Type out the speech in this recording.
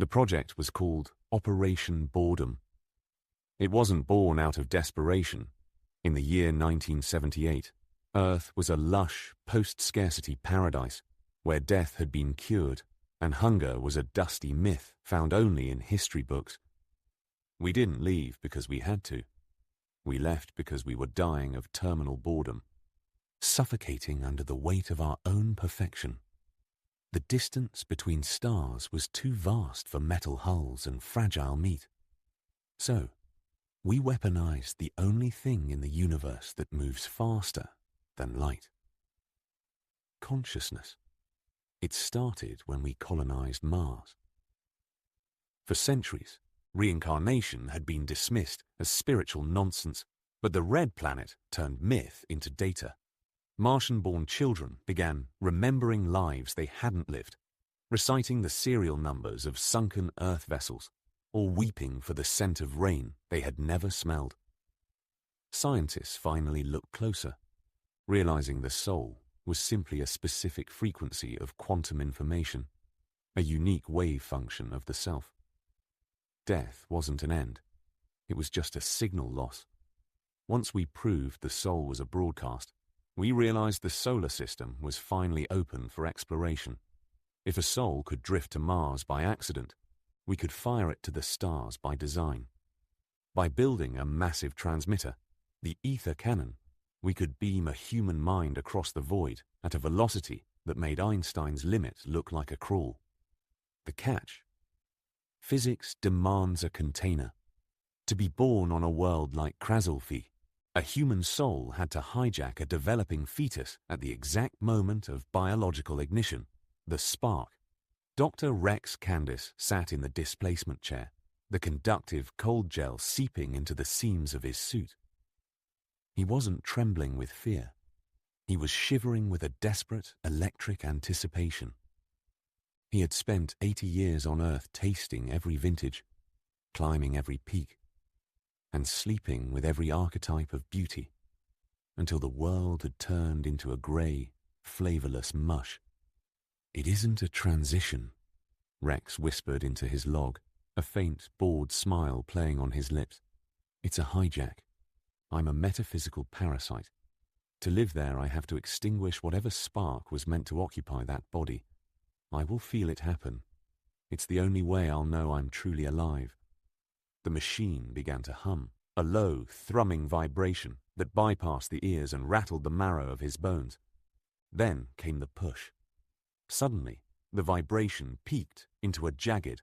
The project was called Operation Boredom. It wasn't born out of desperation. In the year 1978, Earth was a lush, post-scarcity paradise where death had been cured and hunger was a dusty myth found only in history books. We didn't leave because we had to. We left because we were dying of terminal boredom, suffocating under the weight of our own perfection. The distance between stars was too vast for metal hulls and fragile meat. So, we weaponized the only thing in the universe that moves faster than light. Consciousness. It started when we colonized Mars. For centuries, reincarnation had been dismissed as spiritual nonsense, but the red planet turned myth into data. Martian-born children began remembering lives they hadn't lived, reciting the serial numbers of sunken Earth vessels, or weeping for the scent of rain they had never smelled. Scientists finally looked closer, realizing the soul was simply a specific frequency of quantum information, a unique wave function of the self. Death wasn't an end. It was just a signal loss. Once we proved the soul was a broadcast, we realized the solar system was finally open for exploration. If a soul could drift to Mars by accident, we could fire it to the stars by design. By building a massive transmitter, the Aether-Cannon, we could beam a human mind across the void at a velocity that made Einstein's limit look like a crawl. The catch? Physics demands a container. To be born on a world like Krazhul-V, a human soul had to hijack a developing fetus at the exact moment of biological ignition, the spark. Dr. Rex Kandice sat in the displacement chair, the conductive cold gel seeping into the seams of his suit. He wasn't trembling with fear. He was shivering with a desperate electric anticipation. He had spent 80 years on Earth tasting every vintage, climbing every peak, and sleeping with every archetype of beauty, until the world had turned into a grey, flavourless mush. "It isn't a transition," Rex whispered into his log, a faint, bored smile playing on his lips. "It's a hijack. I'm a metaphysical parasite. To live there, I have to extinguish whatever spark was meant to occupy that body. I will feel it happen. It's the only way I'll know I'm truly alive." The machine began to hum, a low, thrumming vibration that bypassed the ears and rattled the marrow of his bones. Then came the push. Suddenly, the vibration peaked into a jagged,